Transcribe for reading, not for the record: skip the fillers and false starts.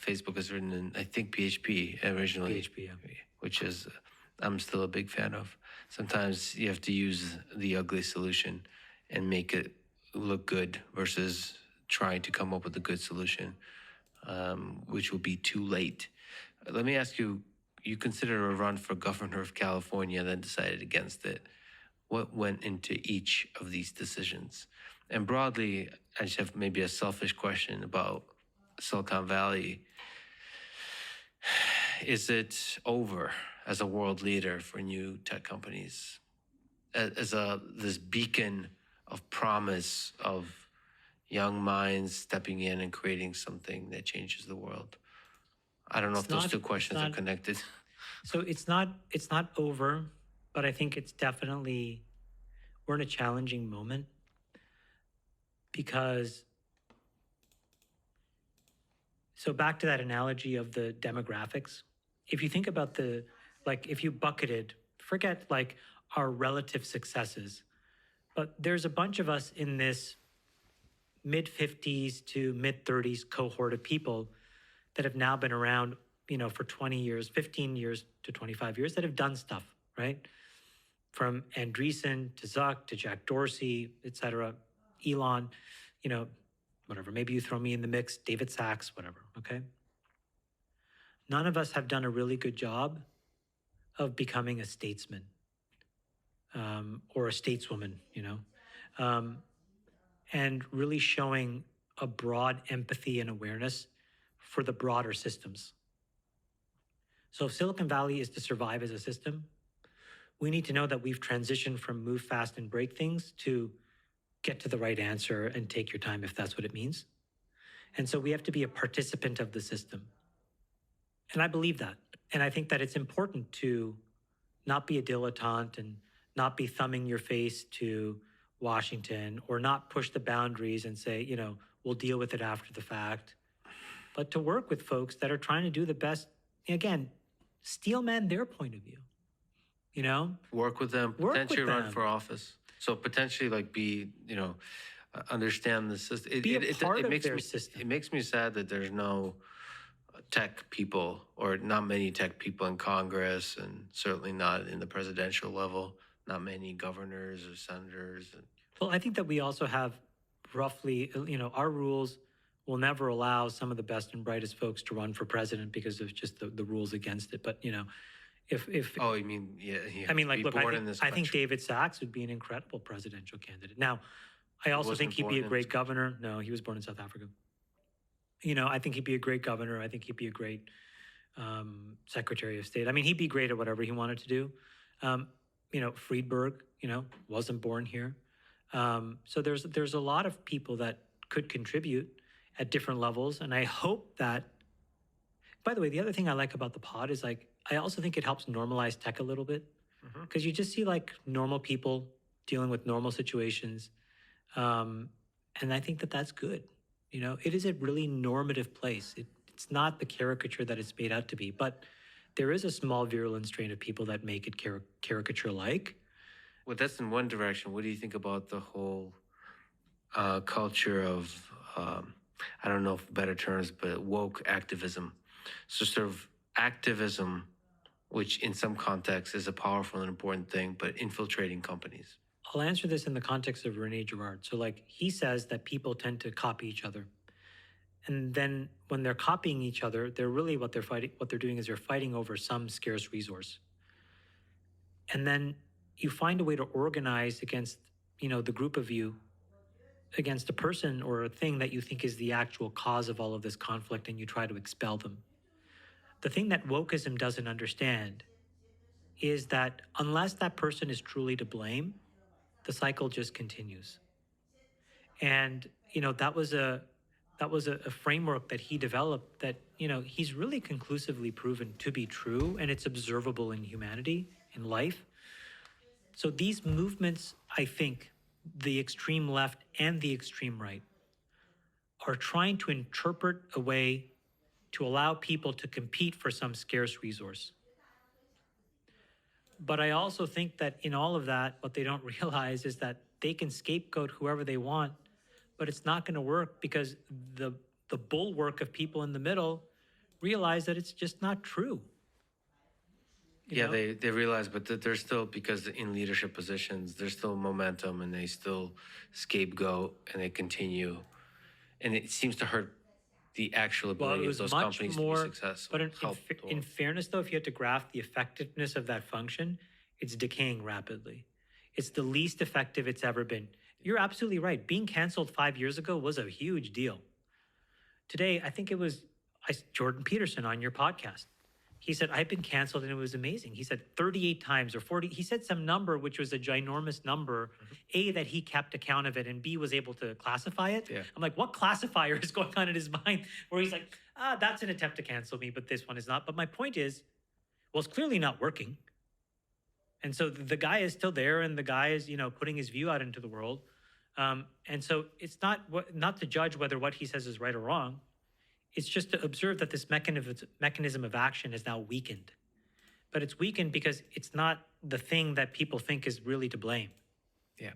Facebook is written in, I think, PHP originally. PHP, yeah. Which is, I'm still a big fan of. Sometimes you have to use the ugly solution and make it look good versus trying to come up with a good solution, which will be too late. Let me ask you, you considered a run for governor of California, then decided against it. What went into each of these decisions? And broadly, I just have maybe a selfish question about Silicon Valley. Is it over as a world leader for new tech companies, as this beacon of promise of young minds stepping in and creating something that changes the world? I don't know if those two questions are connected. So it's not over, but I think it's definitely, we're in a challenging moment because, so back to that analogy of the demographics, if you think about if you bucketed, forget like our relative successes, but there's a bunch of us in this mid 50s to mid 30s cohort of people that have now been around, for 20 years, 15 years to 25 years that have done stuff, right? From Andreessen to Zuck to Jack Dorsey, et cetera, Elon, whatever. Maybe you throw me in the mix, David Sachs, whatever, okay? None of us have done a really good job of becoming a statesman or a stateswoman, and really showing a broad empathy and awareness for the broader systems. So if Silicon Valley is to survive as a system, we need to know that we've transitioned from move fast and break things to get to the right answer and take your time if that's what it means. And so we have to be a participant of the system. And I believe that. And I think that it's important to not be a dilettante and not be thumbing your face to Washington or not push the boundaries and say, we'll deal with it after the fact, but to work with folks that are trying to do the best, again, steelman their point of view, Work with them, potentially run for office. So potentially be, understand the system. Be a part of their system. It makes me sad that there's no tech people or not many tech people in Congress and certainly not in the presidential level, not many governors or senators. Well, I think that we also have roughly, our rules will never allow some of the best and brightest folks to run for president because of just the rules against it. But, if oh, you mean, yeah. I mean, look, I think David Sachs would be an incredible presidential candidate. Now, I also think he'd be a great governor. No, he was born in South Africa. I think he'd be a great governor. I think he'd be a great Secretary of State. I mean, he'd be great at whatever he wanted to do. Friedberg, wasn't born here. So there's a lot of people that could contribute at different levels. And I hope that, by the way, the other thing I like about the pod is I also think it helps normalize tech a little bit because you just see normal people dealing with normal situations. And I think that that's good. It is a really normative place. It's not the caricature that it's made out to be, but there is a small virulent strain of people that make it caricature-like. Well, that's in one direction. What do you think about the whole culture of, I don't know if better terms, but woke activism? So sort of activism, which in some contexts is a powerful and important thing, but infiltrating companies. I'll answer this in the context of René Girard. So he says that people tend to copy each other. And then when they're copying each other, they're really what they're doing is they're fighting over some scarce resource. And then you find a way to organize against, the group of you against a person or a thing that you think is the actual cause of all of this conflict, and you try to expel them. The thing that wokeism doesn't understand is that unless that person is truly to blame, the cycle just continues. And, that was a framework that he developed that, he's really conclusively proven to be true, and it's observable in humanity, in life. So these movements, I think, the extreme left and the extreme right, are trying to interpret a way to allow people to compete for some scarce resource. But I also think that in all of that, what they don't realize is that they can scapegoat whoever they want, but it's not going to work because the bulwark of people in the middle realize that it's just not true. You Yeah, know? they realize, but they're still, because in leadership positions, there's still momentum, and they still scapegoat, and they continue, and it seems to hurt the actual Well, it ability of was those much companies to be more, but successful. Help the in world. fairness, though, if you had to graph the effectiveness of that function, it's decaying rapidly. It's the least effective it's ever been. You're absolutely right. Being canceled 5 years ago was a huge deal. Today, I think it was Jordan Peterson on your podcast. He said, I've been canceled and it was amazing. He said 38 times or 40. He said some number, which was a ginormous number. A, that he kept account of it, and B, was able to classify it. Yeah. I'm like, what classifier is going on in his mind where he's like, that's an attempt to cancel me, but this one is not. But my point is, well, it's clearly not working. And so the guy is still there, and the guy is, putting his view out into the world. And so it's not to judge whether what he says is right or wrong. It's just to observe that this mechanism of action is now weakened. But it's weakened because it's not the thing that people think is really to blame. Yeah.